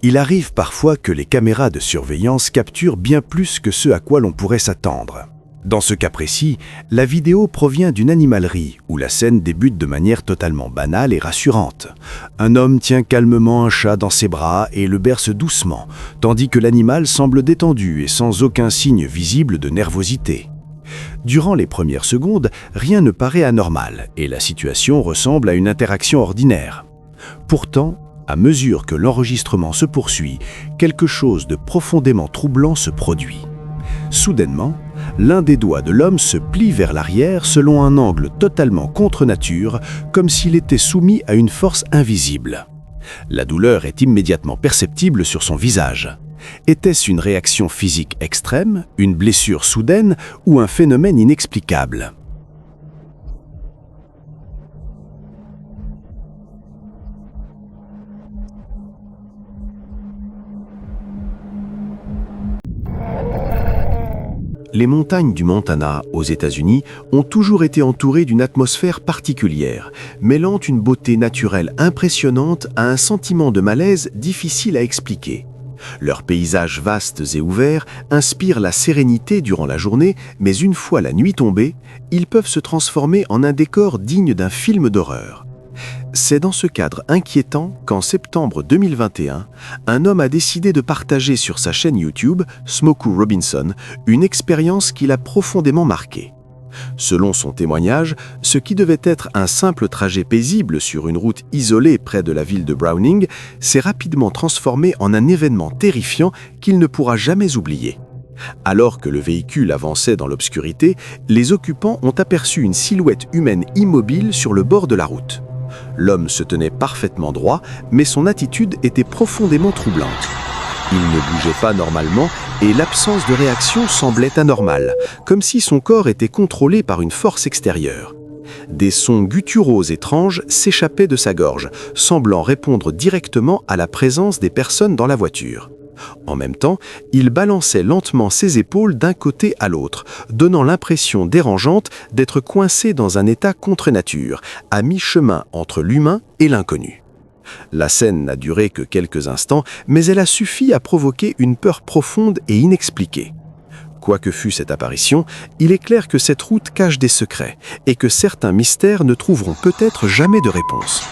Il arrive parfois que les caméras de surveillance capturent bien plus que ce à quoi l'on pourrait s'attendre. Dans ce cas précis, la vidéo provient d'une animalerie où la scène débute de manière totalement banale et rassurante. Un homme tient calmement un chat dans ses bras et le berce doucement, tandis que l'animal semble détendu et sans aucun signe visible de nervosité. Durant les premières secondes, rien ne paraît anormal et la situation ressemble à une interaction ordinaire. Pourtant, à mesure que l'enregistrement se poursuit, quelque chose de profondément troublant se produit. Soudainement, l'un des doigts de l'homme se plie vers l'arrière selon un angle totalement contre nature, comme s'il était soumis à une force invisible. La douleur est immédiatement perceptible sur son visage. Était-ce une réaction physique extrême, une blessure soudaine ou un phénomène inexplicable ? Les montagnes du Montana, aux États-Unis, ont toujours été entourées d'une atmosphère particulière, mêlant une beauté naturelle impressionnante à un sentiment de malaise difficile à expliquer. Leurs paysages vastes et ouverts inspirent la sérénité durant la journée, mais une fois la nuit tombée, ils peuvent se transformer en un décor digne d'un film d'horreur. C'est dans ce cadre inquiétant qu'en septembre 2021, un homme a décidé de partager sur sa chaîne YouTube, Smokey Robinson, une expérience qui l'a profondément marqué. Selon son témoignage, ce qui devait être un simple trajet paisible sur une route isolée près de la ville de Browning s'est rapidement transformé en un événement terrifiant qu'il ne pourra jamais oublier. Alors que le véhicule avançait dans l'obscurité, les occupants ont aperçu une silhouette humaine immobile sur le bord de la route. L'homme se tenait parfaitement droit, mais son attitude était profondément troublante. Il ne bougeait pas normalement et l'absence de réaction semblait anormale, comme si son corps était contrôlé par une force extérieure. Des sons gutturaux étranges s'échappaient de sa gorge, semblant répondre directement à la présence des personnes dans la voiture. En même temps, il balançait lentement ses épaules d'un côté à l'autre, donnant l'impression dérangeante d'être coincé dans un état contre nature, à mi-chemin entre l'humain et l'inconnu. La scène n'a duré que quelques instants, mais elle a suffi à provoquer une peur profonde et inexpliquée. Quoi que fût cette apparition, il est clair que cette route cache des secrets et que certains mystères ne trouveront peut-être jamais de réponse.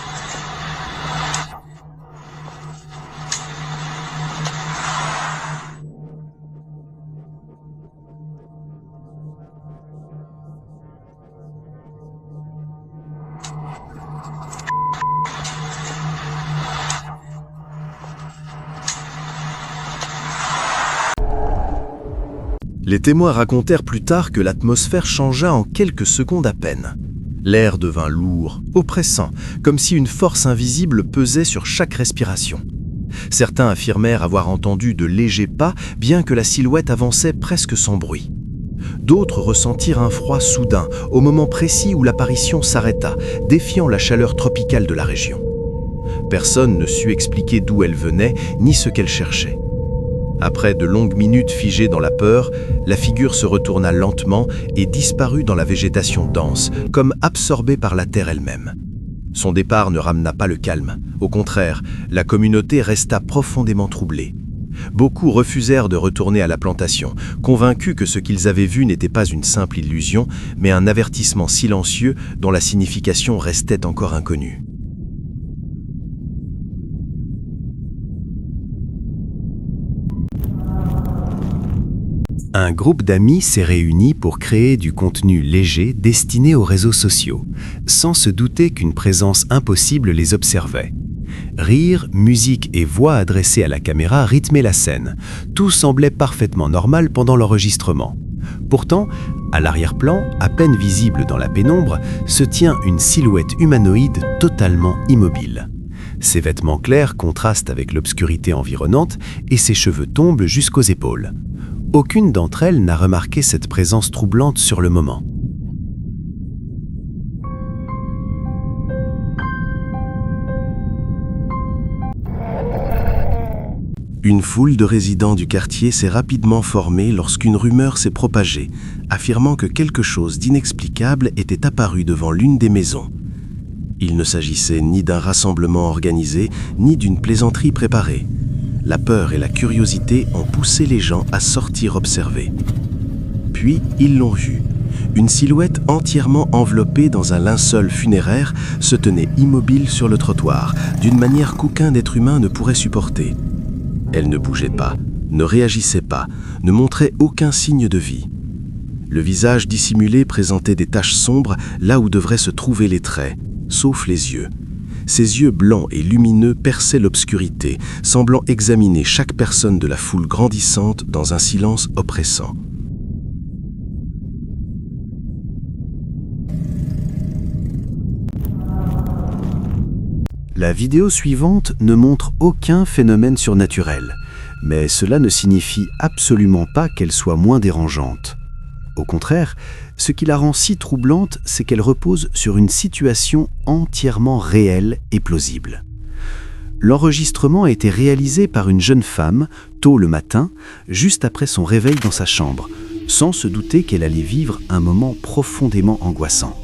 Les témoins racontèrent plus tard que l'atmosphère changea en quelques secondes à peine. L'air devint lourd, oppressant, comme si une force invisible pesait sur chaque respiration. Certains affirmèrent avoir entendu de légers pas, bien que la silhouette avançait presque sans bruit. D'autres ressentirent un froid soudain, au moment précis où l'apparition s'arrêta, défiant la chaleur tropicale de la région. Personne ne sut expliquer d'où elle venait, ni ce qu'elle cherchait. Après de longues minutes figées dans la peur, la figure se retourna lentement et disparut dans la végétation dense, comme absorbée par la terre elle-même. Son départ ne ramena pas le calme. Au contraire, la communauté resta profondément troublée. Beaucoup refusèrent de retourner à la plantation, convaincus que ce qu'ils avaient vu n'était pas une simple illusion, mais un avertissement silencieux dont la signification restait encore inconnue. Un groupe d'amis s'est réuni pour créer du contenu léger destiné aux réseaux sociaux, sans se douter qu'une présence impossible les observait. Rire, musique et voix adressées à la caméra rythmaient la scène. Tout semblait parfaitement normal pendant l'enregistrement. Pourtant, à l'arrière-plan, à peine visible dans la pénombre, se tient une silhouette humanoïde totalement immobile. Ses vêtements clairs contrastent avec l'obscurité environnante et ses cheveux tombent jusqu'aux épaules. Aucune d'entre elles n'a remarqué cette présence troublante sur le moment. Une foule de résidents du quartier s'est rapidement formée lorsqu'une rumeur s'est propagée, affirmant que quelque chose d'inexplicable était apparu devant l'une des maisons. Il ne s'agissait ni d'un rassemblement organisé, ni d'une plaisanterie préparée. La peur et la curiosité ont poussé les gens à sortir observer. Puis, ils l'ont vue. Une silhouette entièrement enveloppée dans un linceul funéraire se tenait immobile sur le trottoir, d'une manière qu'aucun être humain ne pourrait supporter. Elle ne bougeait pas, ne réagissait pas, ne montrait aucun signe de vie. Le visage dissimulé présentait des taches sombres là où devraient se trouver les traits, sauf les yeux. Ses yeux blancs et lumineux perçaient l'obscurité, semblant examiner chaque personne de la foule grandissante dans un silence oppressant. La vidéo suivante ne montre aucun phénomène surnaturel, mais cela ne signifie absolument pas qu'elle soit moins dérangeante. Au contraire, ce qui la rend si troublante, c'est qu'elle repose sur une situation entièrement réelle et plausible. L'enregistrement a été réalisé par une jeune femme, tôt le matin, juste après son réveil dans sa chambre, sans se douter qu'elle allait vivre un moment profondément angoissant.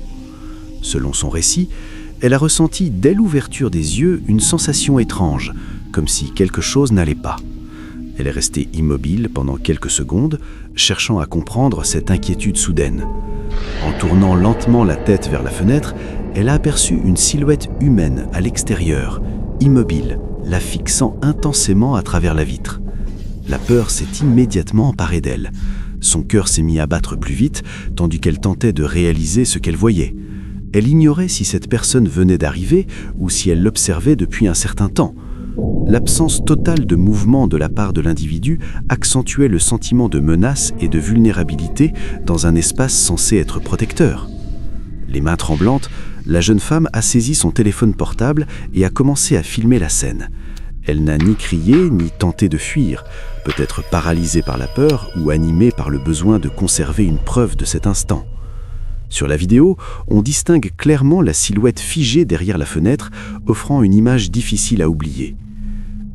Selon son récit, elle a ressenti dès l'ouverture des yeux une sensation étrange, comme si quelque chose n'allait pas. Elle est restée immobile pendant quelques secondes, cherchant à comprendre cette inquiétude soudaine. En tournant lentement la tête vers la fenêtre, elle a aperçu une silhouette humaine à l'extérieur, immobile, la fixant intensément à travers la vitre. La peur s'est immédiatement emparée d'elle. Son cœur s'est mis à battre plus vite, tandis qu'elle tentait de réaliser ce qu'elle voyait. Elle ignorait si cette personne venait d'arriver ou si elle l'observait depuis un certain temps. L'absence totale de mouvement de la part de l'individu accentuait le sentiment de menace et de vulnérabilité dans un espace censé être protecteur. Les mains tremblantes, la jeune femme a saisi son téléphone portable et a commencé à filmer la scène. Elle n'a ni crié ni tenté de fuir, peut-être paralysée par la peur ou animée par le besoin de conserver une preuve de cet instant. Sur la vidéo, on distingue clairement la silhouette figée derrière la fenêtre, offrant une image difficile à oublier.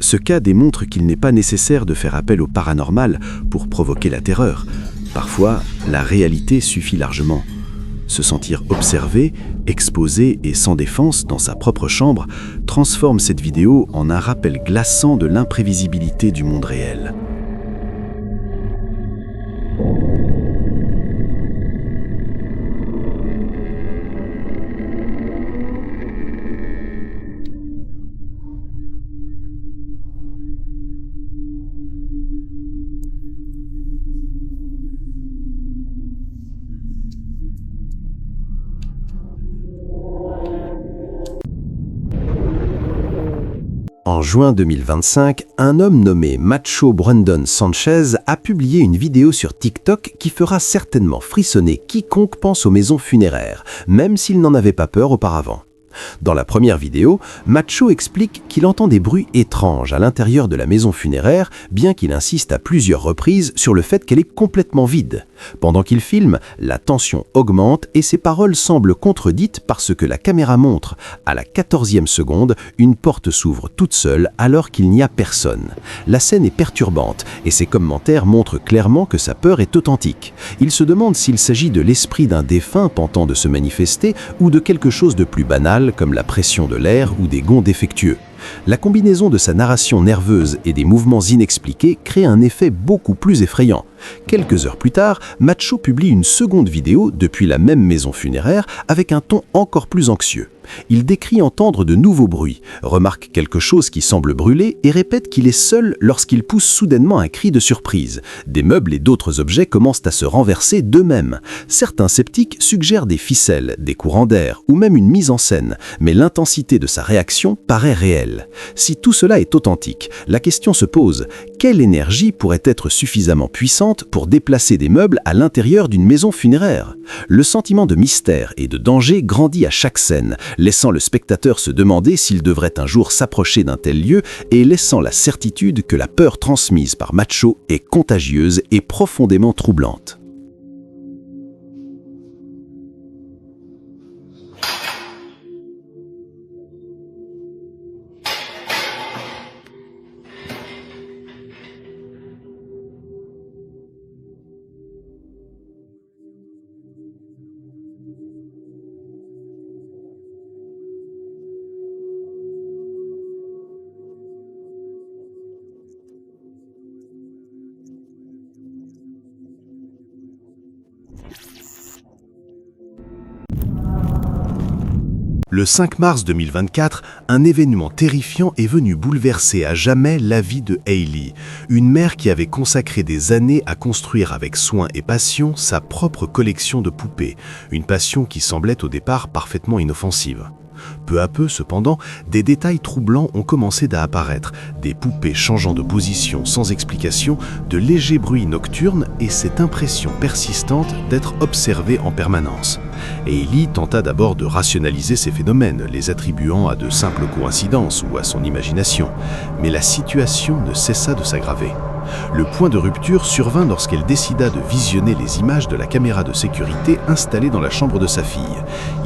Ce cas démontre qu'il n'est pas nécessaire de faire appel au paranormal pour provoquer la terreur. Parfois, la réalité suffit largement. Se sentir observé, exposé et sans défense dans sa propre chambre transforme cette vidéo en un rappel glaçant de l'imprévisibilité du monde réel. En juin 2025, un homme nommé Macho Brandon Sanchez a publié une vidéo sur TikTok qui fera certainement frissonner quiconque pense aux maisons funéraires, même s'il n'en avait pas peur auparavant. Dans la première vidéo, Macho explique qu'il entend des bruits étranges à l'intérieur de la maison funéraire, bien qu'il insiste à plusieurs reprises sur le fait qu'elle est complètement vide. Pendant qu'il filme, la tension augmente et ses paroles semblent contredites par ce que la caméra montre. À la 14e seconde, une porte s'ouvre toute seule alors qu'il n'y a personne. La scène est perturbante et ses commentaires montrent clairement que sa peur est authentique. Il se demande s'il s'agit de l'esprit d'un défunt tentant de se manifester ou de quelque chose de plus banal comme la pression de l'air ou des gonds défectueux. La combinaison de sa narration nerveuse et des mouvements inexpliqués crée un effet beaucoup plus effrayant. Quelques heures plus tard, Macho publie une seconde vidéo depuis la même maison funéraire avec un ton encore plus anxieux. Il décrit entendre de nouveaux bruits, remarque quelque chose qui semble brûler et répète qu'il est seul lorsqu'il pousse soudainement un cri de surprise. Des meubles et d'autres objets commencent à se renverser d'eux-mêmes. Certains sceptiques suggèrent des ficelles, des courants d'air ou même une mise en scène, mais l'intensité de sa réaction paraît réelle. Si tout cela est authentique, la question se pose: quelle énergie pourrait être suffisamment puissante pour déplacer des meubles à l'intérieur d'une maison funéraire? Le sentiment de mystère et de danger grandit à chaque scène, laissant le spectateur se demander s'il devrait un jour s'approcher d'un tel lieu et laissant la certitude que la peur transmise par Macho est contagieuse et profondément troublante. Le 5 mars 2024, un événement terrifiant est venu bouleverser à jamais la vie de Hailey, une mère qui avait consacré des années à construire avec soin et passion sa propre collection de poupées, une passion qui semblait au départ parfaitement inoffensive. Peu à peu, cependant, des détails troublants ont commencé à apparaître, des poupées changeant de position sans explication, de légers bruits nocturnes et cette impression persistante d'être observée en permanence. Hailey tenta d'abord de rationaliser ces phénomènes, les attribuant à de simples coïncidences ou à son imagination, mais la situation ne cessa de s'aggraver. Le point de rupture survint lorsqu'elle décida de visionner les images de la caméra de sécurité installée dans la chambre de sa fille.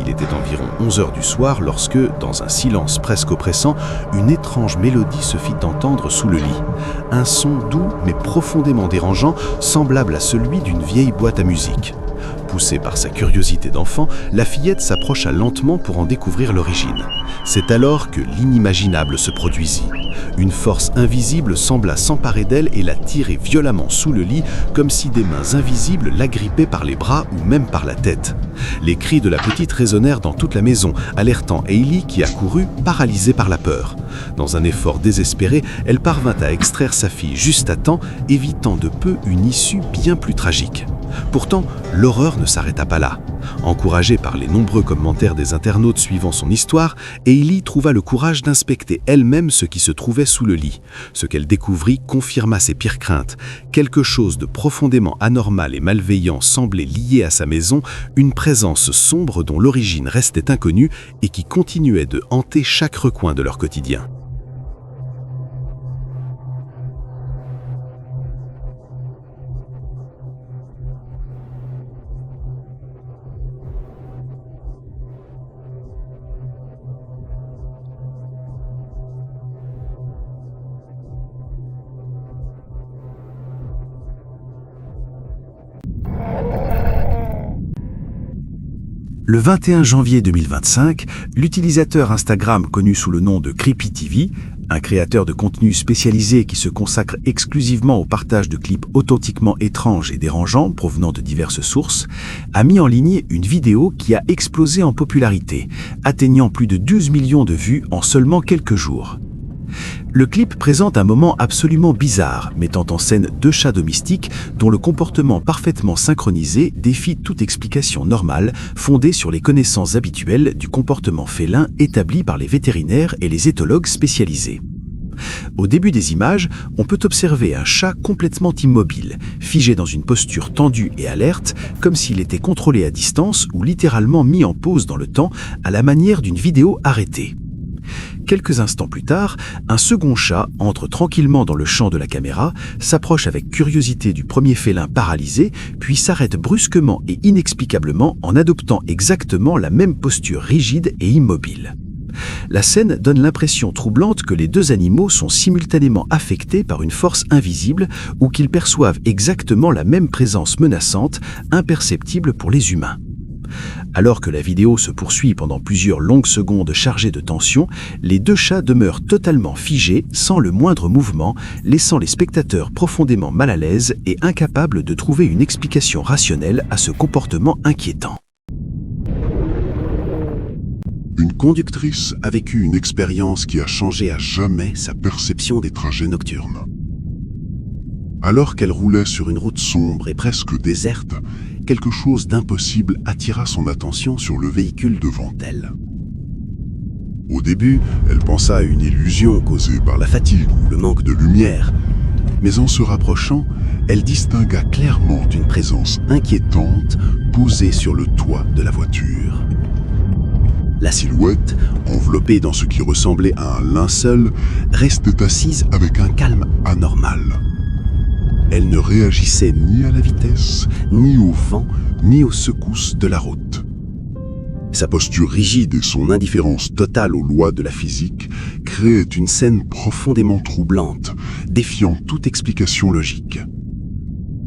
Il était environ 11 heures du soir lorsque, dans un silence presque oppressant, une étrange mélodie se fit entendre sous le lit. Un son doux mais profondément dérangeant, semblable à celui d'une vieille boîte à musique. Poussée par sa curiosité d'enfant, la fillette s'approcha lentement pour en découvrir l'origine. C'est alors que l'inimaginable se produisit. Une force invisible sembla s'emparer d'elle et la tirer violemment sous le lit, comme si des mains invisibles l'agrippaient par les bras ou même par la tête. Les cris de la petite résonnèrent dans toute la maison, alertant Hailey qui accourut, paralysée par la peur. Dans un effort désespéré, elle parvint à extraire sa fille juste à temps, évitant de peu une issue bien plus tragique. Pourtant, l'horreur ne s'arrêta pas là. Encouragée par les nombreux commentaires des internautes suivant son histoire, Hailey trouva le courage d'inspecter elle-même ce qui se trouvait sous le lit. Ce qu'elle découvrit confirma ses pires craintes. Quelque chose de profondément anormal et malveillant semblait lié à sa maison, une présence sombre dont l'origine restait inconnue et qui continuait de hanter chaque recoin de leur quotidien. Le 21 janvier 2025, l'utilisateur Instagram connu sous le nom de CreepyTV, un créateur de contenu spécialisé qui se consacre exclusivement au partage de clips authentiquement étranges et dérangeants provenant de diverses sources, a mis en ligne une vidéo qui a explosé en popularité, atteignant plus de 12 millions de vues en seulement quelques jours. Le clip présente un moment absolument bizarre, mettant en scène deux chats domestiques dont le comportement parfaitement synchronisé défie toute explication normale fondée sur les connaissances habituelles du comportement félin établies par les vétérinaires et les éthologues spécialisés. Au début des images, on peut observer un chat complètement immobile, figé dans une posture tendue et alerte, comme s'il était contrôlé à distance ou littéralement mis en pause dans le temps à la manière d'une vidéo arrêtée. Quelques instants plus tard, un second chat entre tranquillement dans le champ de la caméra, s'approche avec curiosité du premier félin paralysé, puis s'arrête brusquement et inexplicablement en adoptant exactement la même posture rigide et immobile. La scène donne l'impression troublante que les deux animaux sont simultanément affectés par une force invisible ou qu'ils perçoivent exactement la même présence menaçante, imperceptible pour les humains. Alors que la vidéo se poursuit pendant plusieurs longues secondes chargées de tension, les deux chats demeurent totalement figés, sans le moindre mouvement, laissant les spectateurs profondément mal à l'aise et incapables de trouver une explication rationnelle à ce comportement inquiétant. Une conductrice a vécu une expérience qui a changé à jamais sa perception des trajets nocturnes. Alors qu'elle roulait sur une route sombre et presque déserte, quelque chose d'impossible attira son attention sur le véhicule devant elle. Au début, elle pensa à une illusion causée par la fatigue ou le manque de lumière, mais en se rapprochant, elle distingua clairement une présence inquiétante posée sur le toit de la voiture. La silhouette, enveloppée dans ce qui ressemblait à un linceul, restait assise avec un calme anormal. Elle ne réagissait ni à la vitesse, ni au vent, ni aux secousses de la route. Sa posture rigide et son indifférence totale aux lois de la physique créaient une scène profondément troublante, défiant toute explication logique.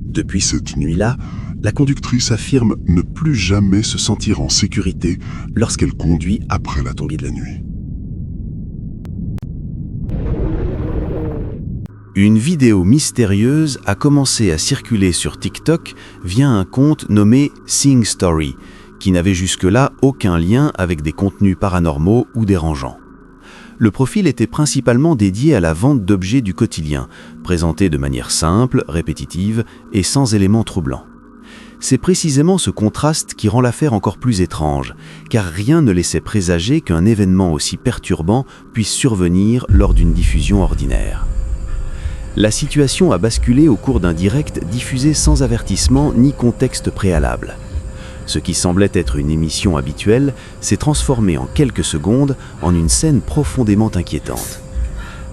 Depuis cette nuit-là, la conductrice affirme ne plus jamais se sentir en sécurité lorsqu'elle conduit après la tombée de la nuit. Une vidéo mystérieuse a commencé à circuler sur TikTok via un compte nommé Seeing Story, qui n'avait jusque-là aucun lien avec des contenus paranormaux ou dérangeants. Le profil était principalement dédié à la vente d'objets du quotidien, présentés de manière simple, répétitive et sans éléments troublants. C'est précisément ce contraste qui rend l'affaire encore plus étrange, car rien ne laissait présager qu'un événement aussi perturbant puisse survenir lors d'une diffusion ordinaire. La situation a basculé au cours d'un direct diffusé sans avertissement ni contexte préalable. Ce qui semblait être une émission habituelle s'est transformé en quelques secondes en une scène profondément inquiétante.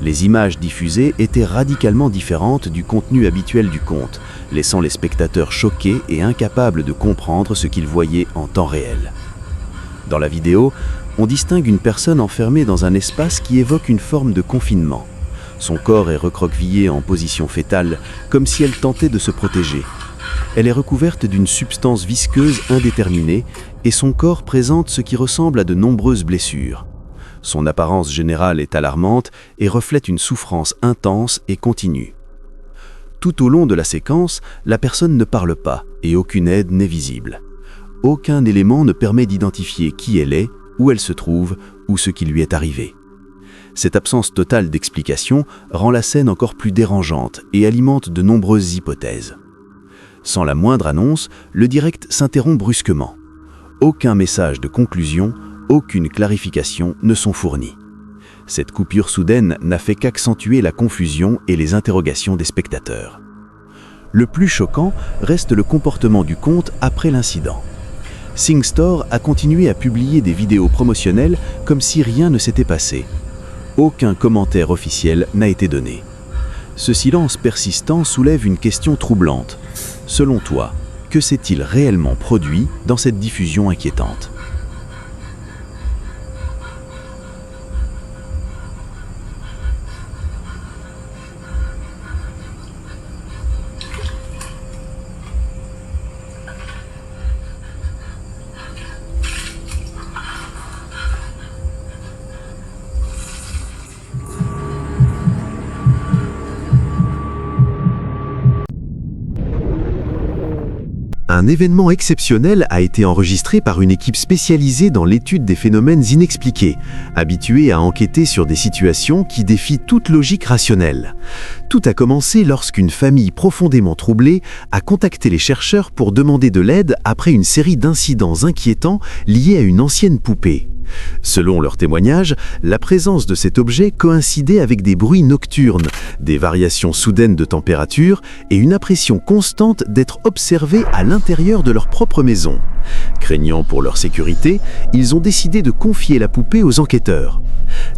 Les images diffusées étaient radicalement différentes du contenu habituel du compte, laissant les spectateurs choqués et incapables de comprendre ce qu'ils voyaient en temps réel. Dans la vidéo, on distingue une personne enfermée dans un espace qui évoque une forme de confinement. Son corps est recroquevillé en position fétale, comme si elle tentait de se protéger. Elle est recouverte d'une substance visqueuse indéterminée et son corps présente ce qui ressemble à de nombreuses blessures. Son apparence générale est alarmante et reflète une souffrance intense et continue. Tout au long de la séquence, la personne ne parle pas et aucune aide n'est visible. Aucun élément ne permet d'identifier qui elle est, où elle se trouve ou ce qui lui est arrivé. Cette absence totale d'explication rend la scène encore plus dérangeante et alimente de nombreuses hypothèses. Sans la moindre annonce, le direct s'interrompt brusquement. Aucun message de conclusion, aucune clarification ne sont fournis. Cette coupure soudaine n'a fait qu'accentuer la confusion et les interrogations des spectateurs. Le plus choquant reste le comportement du compte après l'incident. SingStore a continué à publier des vidéos promotionnelles comme si rien ne s'était passé. Aucun commentaire officiel n'a été donné. Ce silence persistant soulève une question troublante. Selon toi, que s'est-il réellement produit dans cette diffusion inquiétante ? Un événement exceptionnel a été enregistré par une équipe spécialisée dans l'étude des phénomènes inexpliqués, habituée à enquêter sur des situations qui défient toute logique rationnelle. Tout a commencé lorsqu'une famille profondément troublée a contacté les chercheurs pour demander de l'aide après une série d'incidents inquiétants liés à une ancienne poupée. Selon leur témoignage, la présence de cet objet coïncidait avec des bruits nocturnes, des variations soudaines de température et une impression constante d'être observés à l'intérieur de leur propre maison. Craignant pour leur sécurité, ils ont décidé de confier la poupée aux enquêteurs.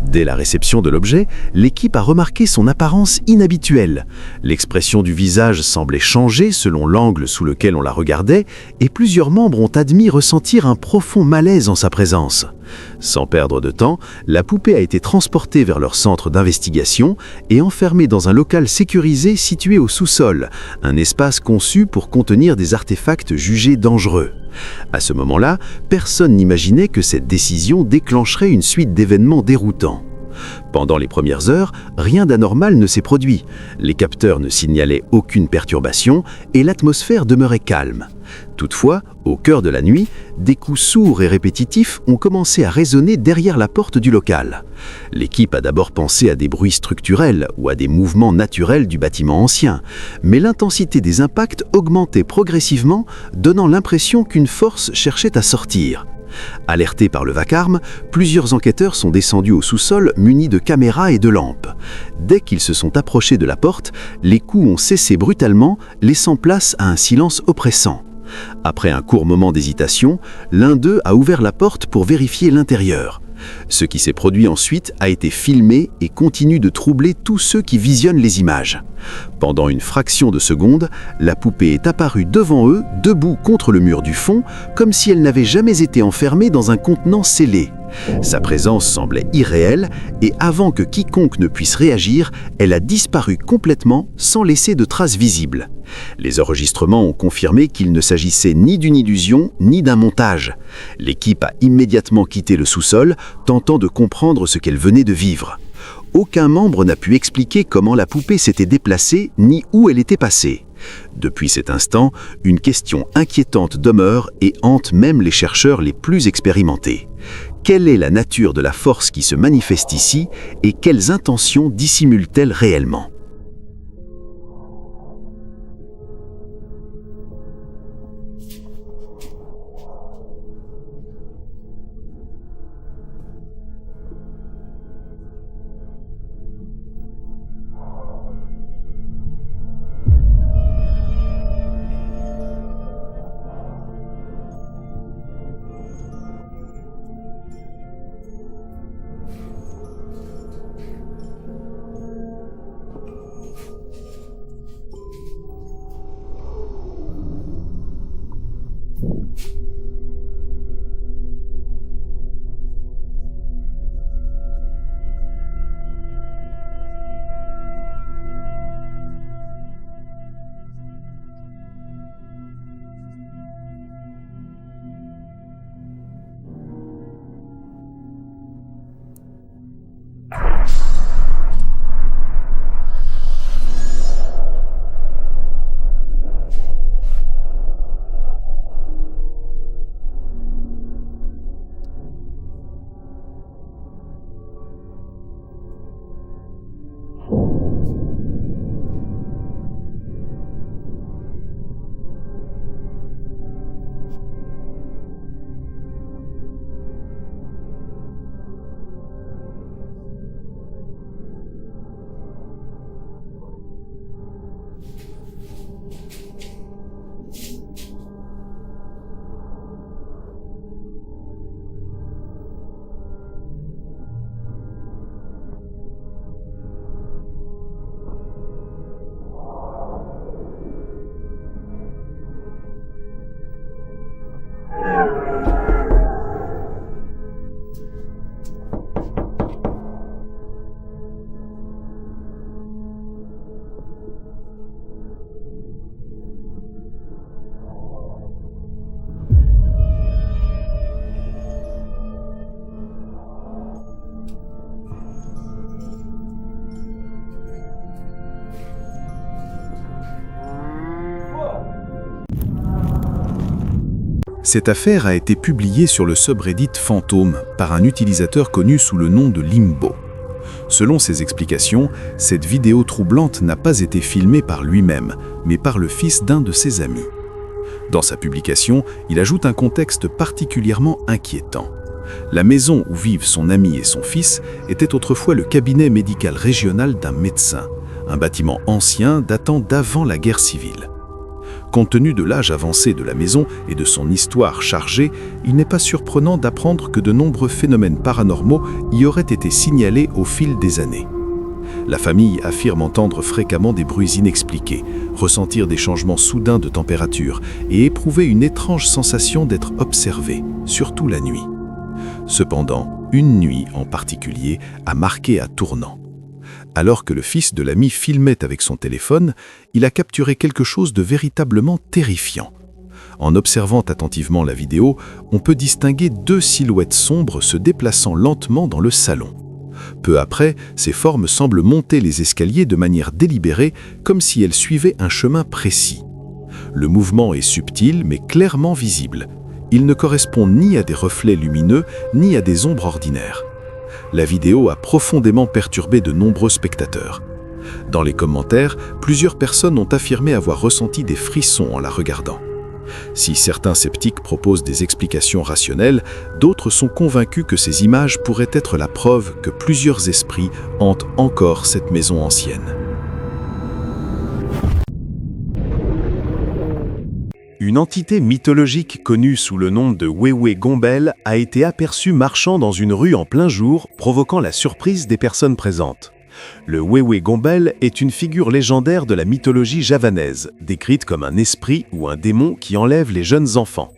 Dès la réception de l'objet, l'équipe a remarqué son apparence inhabituelle. L'expression du visage semblait changer selon l'angle sous lequel on la regardait et plusieurs membres ont admis ressentir un profond malaise en sa présence. Sans perdre de temps, la poupée a été transportée vers leur centre d'investigation et enfermée dans un local sécurisé situé au sous-sol, un espace conçu pour contenir des artefacts jugés dangereux. À ce moment-là, personne n'imaginait que cette décision déclencherait une suite d'événements déroutants. Pendant les premières heures, rien d'anormal ne s'est produit. Les capteurs ne signalaient aucune perturbation et l'atmosphère demeurait calme. Toutefois, au cœur de la nuit, des coups sourds et répétitifs ont commencé à résonner derrière la porte du local. L'équipe a d'abord pensé à des bruits structurels ou à des mouvements naturels du bâtiment ancien, mais l'intensité des impacts augmentait progressivement, donnant l'impression qu'une force cherchait à sortir. Alertés par le vacarme, plusieurs enquêteurs sont descendus au sous-sol munis de caméras et de lampes. Dès qu'ils se sont approchés de la porte, les coups ont cessé brutalement, laissant place à un silence oppressant. Après un court moment d'hésitation, l'un d'eux a ouvert la porte pour vérifier l'intérieur. Ce qui s'est produit ensuite a été filmé et continue de troubler tous ceux qui visionnent les images. Pendant une fraction de seconde, la poupée est apparue devant eux, debout contre le mur du fond, comme si elle n'avait jamais été enfermée dans un contenant scellé. Sa présence semblait irréelle et avant que quiconque ne puisse réagir, elle a disparu complètement sans laisser de traces visibles. Les enregistrements ont confirmé qu'il ne s'agissait ni d'une illusion ni d'un montage. L'équipe a immédiatement quitté le sous-sol, tentant de comprendre ce qu'elle venait de vivre. Aucun membre n'a pu expliquer comment la poupée s'était déplacée ni où elle était passée. Depuis cet instant, une question inquiétante demeure et hante même les chercheurs les plus expérimentés. Quelle est la nature de la force qui se manifeste ici et quelles intentions dissimule-t-elle réellement ? Cette affaire a été publiée sur le subreddit Fantôme par un utilisateur connu sous le nom de Limbo. Selon ses explications, cette vidéo troublante n'a pas été filmée par lui-même, mais par le fils d'un de ses amis. Dans sa publication, il ajoute un contexte particulièrement inquiétant. La maison où vivent son ami et son fils était autrefois le cabinet médical régional d'un médecin, un bâtiment ancien datant d'avant la guerre civile. Compte tenu de l'âge avancé de la maison et de son histoire chargée, il n'est pas surprenant d'apprendre que de nombreux phénomènes paranormaux y auraient été signalés au fil des années. La famille affirme entendre fréquemment des bruits inexpliqués, ressentir des changements soudains de température et éprouver une étrange sensation d'être observé, surtout la nuit. Cependant, une nuit en particulier a marqué à tournant. Alors que le fils de l'ami filmait avec son téléphone, il a capturé quelque chose de véritablement terrifiant. En observant attentivement la vidéo, on peut distinguer deux silhouettes sombres se déplaçant lentement dans le salon. Peu après, ces formes semblent monter les escaliers de manière délibérée, comme si elles suivaient un chemin précis. Le mouvement est subtil mais clairement visible. Il ne correspond ni à des reflets lumineux, ni à des ombres ordinaires. La vidéo a profondément perturbé de nombreux spectateurs. Dans les commentaires, plusieurs personnes ont affirmé avoir ressenti des frissons en la regardant. Si certains sceptiques proposent des explications rationnelles, d'autres sont convaincus que ces images pourraient être la preuve que plusieurs esprits hantent encore cette maison ancienne. Une entité mythologique connue sous le nom de Wewe Gombel a été aperçue marchant dans une rue en plein jour, provoquant la surprise des personnes présentes. Le Wewe Gombel est une figure légendaire de la mythologie javanaise, décrite comme un esprit ou un démon qui enlève les jeunes enfants.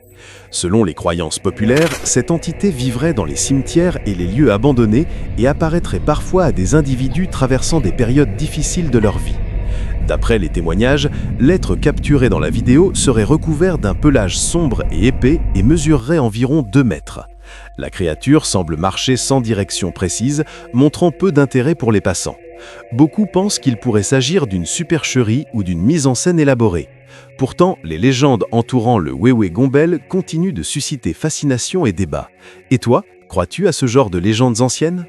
Selon les croyances populaires, cette entité vivrait dans les cimetières et les lieux abandonnés et apparaîtrait parfois à des individus traversant des périodes difficiles de leur vie. D'après les témoignages, l'être capturé dans la vidéo serait recouvert d'un pelage sombre et épais et mesurerait environ 2 mètres. La créature semble marcher sans direction précise, montrant peu d'intérêt pour les passants. Beaucoup pensent qu'il pourrait s'agir d'une supercherie ou d'une mise en scène élaborée. Pourtant, les légendes entourant le Wewe Gombel continuent de susciter fascination et débat. Et toi, crois-tu à ce genre de légendes anciennes ?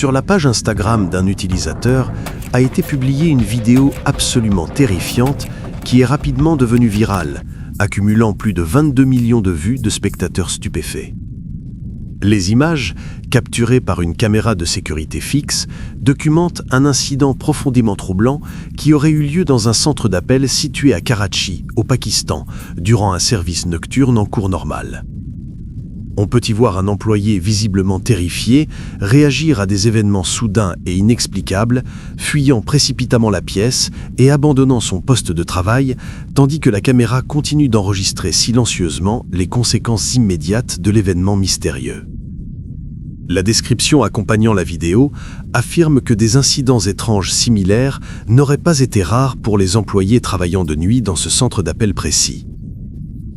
Sur la page Instagram d'un utilisateur a été publiée une vidéo absolument terrifiante qui est rapidement devenue virale, accumulant plus de 22 millions de vues de spectateurs stupéfaits. Les images, capturées par une caméra de sécurité fixe, documentent un incident profondément troublant qui aurait eu lieu dans un centre d'appel situé à Karachi, au Pakistan, durant un service nocturne en cours normal. On peut y voir un employé visiblement terrifié réagir à des événements soudains et inexplicables, fuyant précipitamment la pièce et abandonnant son poste de travail, tandis que la caméra continue d'enregistrer silencieusement les conséquences immédiates de l'événement mystérieux. La description accompagnant la vidéo affirme que des incidents étranges similaires n'auraient pas été rares pour les employés travaillant de nuit dans ce centre d'appel précis.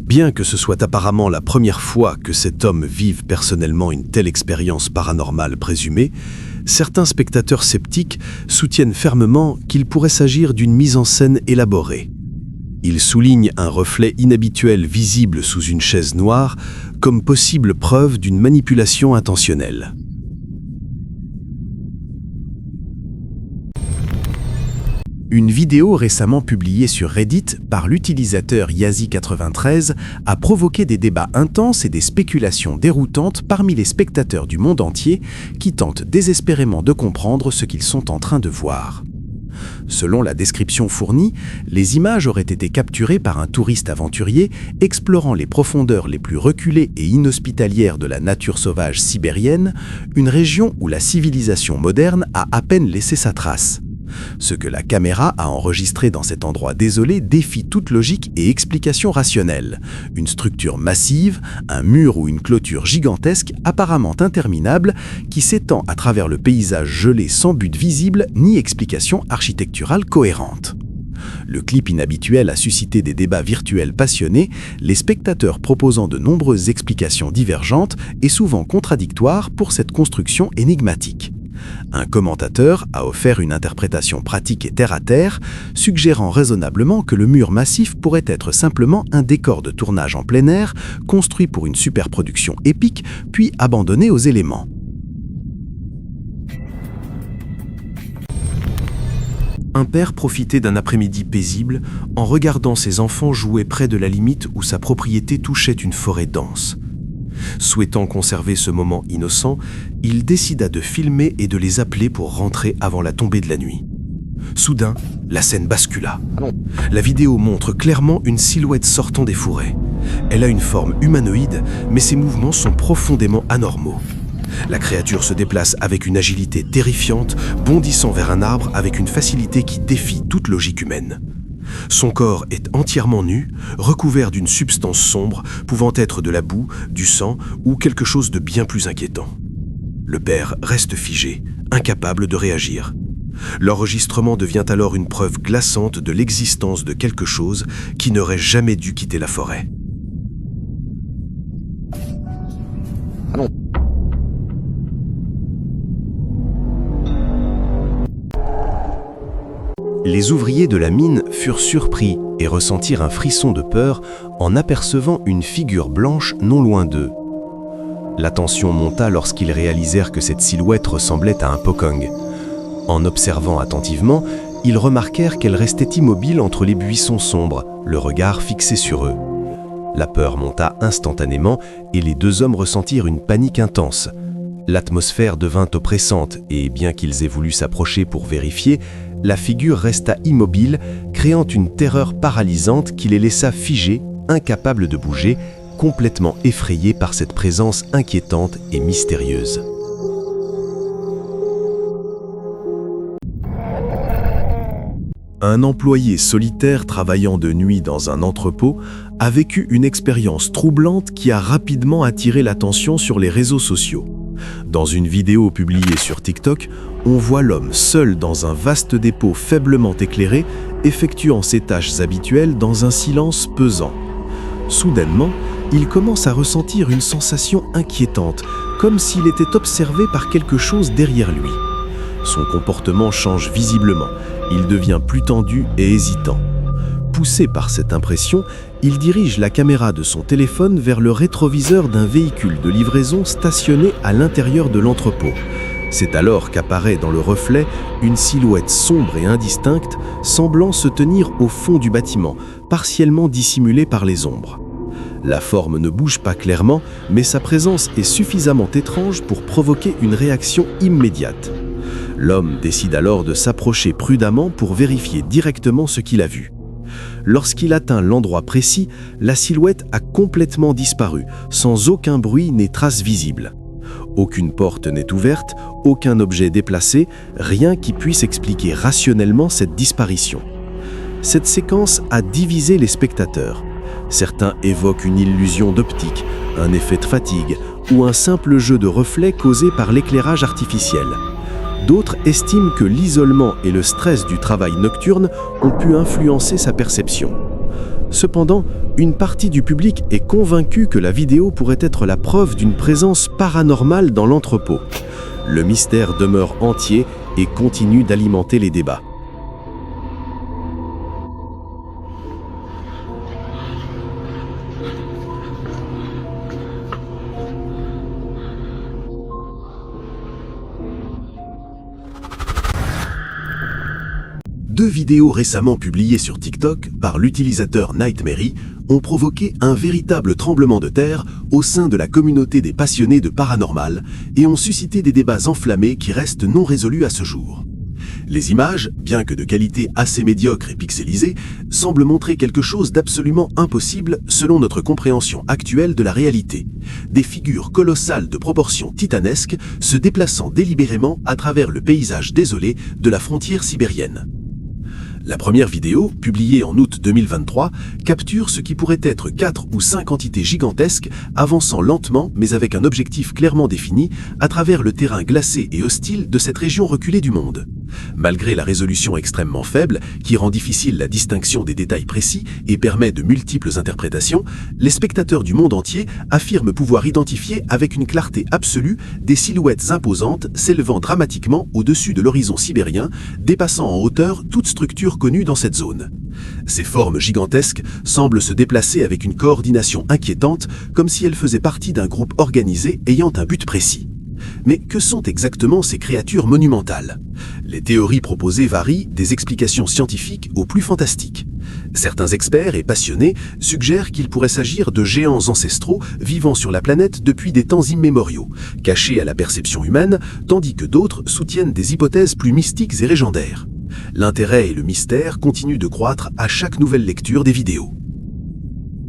Bien que ce soit apparemment la première fois que cet homme vive personnellement une telle expérience paranormale présumée, certains spectateurs sceptiques soutiennent fermement qu'il pourrait s'agir d'une mise en scène élaborée. Ils soulignent un reflet inhabituel visible sous une chaise noire comme possible preuve d'une manipulation intentionnelle. Une vidéo récemment publiée sur Reddit par l'utilisateur Yazi93 a provoqué des débats intenses et des spéculations déroutantes parmi les spectateurs du monde entier qui tentent désespérément de comprendre ce qu'ils sont en train de voir. Selon la description fournie, les images auraient été capturées par un touriste aventurier explorant les profondeurs les plus reculées et inhospitalières de la nature sauvage sibérienne, une région où la civilisation moderne a à peine laissé sa trace. Ce que la caméra a enregistré dans cet endroit désolé défie toute logique et explication rationnelle. Une structure massive, un mur ou une clôture gigantesque, apparemment interminable, qui s'étend à travers le paysage gelé sans but visible ni explication architecturale cohérente. Le clip inhabituel a suscité des débats virtuels passionnés, les spectateurs proposant de nombreuses explications divergentes et souvent contradictoires pour cette construction énigmatique. Un commentateur a offert une interprétation pratique et terre-à-terre, suggérant raisonnablement que le mur massif pourrait être simplement un décor de tournage en plein air, construit pour une superproduction épique, puis abandonné aux éléments. Un père profitait d'un après-midi paisible en regardant ses enfants jouer près de la limite où sa propriété touchait une forêt dense. Souhaitant conserver ce moment innocent, il décida de filmer et de les appeler pour rentrer avant la tombée de la nuit. Soudain, la scène bascula. La vidéo montre clairement une silhouette sortant des fourrés. Elle a une forme humanoïde, mais ses mouvements sont profondément anormaux. La créature se déplace avec une agilité terrifiante, bondissant vers un arbre avec une facilité qui défie toute logique humaine. Son corps est entièrement nu, recouvert d'une substance sombre, pouvant être de la boue, du sang ou quelque chose de bien plus inquiétant. Le père reste figé, incapable de réagir. L'enregistrement devient alors une preuve glaçante de l'existence de quelque chose qui n'aurait jamais dû quitter la forêt. Les ouvriers de la mine furent surpris et ressentirent un frisson de peur en apercevant une figure blanche non loin d'eux. La tension monta lorsqu'ils réalisèrent que cette silhouette ressemblait à un pokong. En observant attentivement, ils remarquèrent qu'elle restait immobile entre les buissons sombres, le regard fixé sur eux. La peur monta instantanément et les deux hommes ressentirent une panique intense. L'atmosphère devint oppressante et, bien qu'ils aient voulu s'approcher pour vérifier, la figure resta immobile, créant une terreur paralysante qui les laissa figés, incapables de bouger, complètement effrayé par cette présence inquiétante et mystérieuse. Un employé solitaire travaillant de nuit dans un entrepôt a vécu une expérience troublante qui a rapidement attiré l'attention sur les réseaux sociaux. Dans une vidéo publiée sur TikTok, on voit l'homme seul dans un vaste dépôt faiblement éclairé, effectuant ses tâches habituelles dans un silence pesant. Soudainement, il commence à ressentir une sensation inquiétante, comme s'il était observé par quelque chose derrière lui. Son comportement change visiblement, il devient plus tendu et hésitant. Poussé par cette impression, il dirige la caméra de son téléphone vers le rétroviseur d'un véhicule de livraison stationné à l'intérieur de l'entrepôt. C'est alors qu'apparaît dans le reflet une silhouette sombre et indistincte, semblant se tenir au fond du bâtiment, partiellement dissimulée par les ombres. La forme ne bouge pas clairement, mais sa présence est suffisamment étrange pour provoquer une réaction immédiate. L'homme décide alors de s'approcher prudemment pour vérifier directement ce qu'il a vu. Lorsqu'il atteint l'endroit précis, la silhouette a complètement disparu, sans aucun bruit ni trace visible. Aucune porte n'est ouverte, aucun objet déplacé, rien qui puisse expliquer rationnellement cette disparition. Cette séquence a divisé les spectateurs. Certains évoquent une illusion d'optique, un effet de fatigue ou un simple jeu de reflets causé par l'éclairage artificiel. D'autres estiment que l'isolement et le stress du travail nocturne ont pu influencer sa perception. Cependant, une partie du public est convaincue que la vidéo pourrait être la preuve d'une présence paranormale dans l'entrepôt. Le mystère demeure entier et continue d'alimenter les débats. Deux vidéos récemment publiées sur TikTok par l'utilisateur Nightmary ont provoqué un véritable tremblement de terre au sein de la communauté des passionnés de paranormal et ont suscité des débats enflammés qui restent non résolus à ce jour. Les images, bien que de qualité assez médiocre et pixelisée, semblent montrer quelque chose d'absolument impossible selon notre compréhension actuelle de la réalité. Des figures colossales de proportions titanesques se déplaçant délibérément à travers le paysage désolé de la frontière sibérienne. La première vidéo, publiée en août 2023, capture ce qui pourrait être 4 ou 5 entités gigantesques avançant lentement mais avec un objectif clairement défini à travers le terrain glacé et hostile de cette région reculée du monde. Malgré la résolution extrêmement faible, qui rend difficile la distinction des détails précis et permet de multiples interprétations, les spectateurs du monde entier affirment pouvoir identifier avec une clarté absolue des silhouettes imposantes s'élevant dramatiquement au-dessus de l'horizon sibérien, dépassant en hauteur toute structure connue dans cette zone. Ces formes gigantesques semblent se déplacer avec une coordination inquiétante, comme si elles faisaient partie d'un groupe organisé ayant un but précis. Mais que sont exactement ces créatures monumentales? Les théories proposées varient des explications scientifiques aux plus fantastiques. Certains experts et passionnés suggèrent qu'il pourrait s'agir de géants ancestraux vivant sur la planète depuis des temps immémoriaux, cachés à la perception humaine, tandis que d'autres soutiennent des hypothèses plus mystiques et légendaires. L'intérêt et le mystère continuent de croître à chaque nouvelle lecture des vidéos.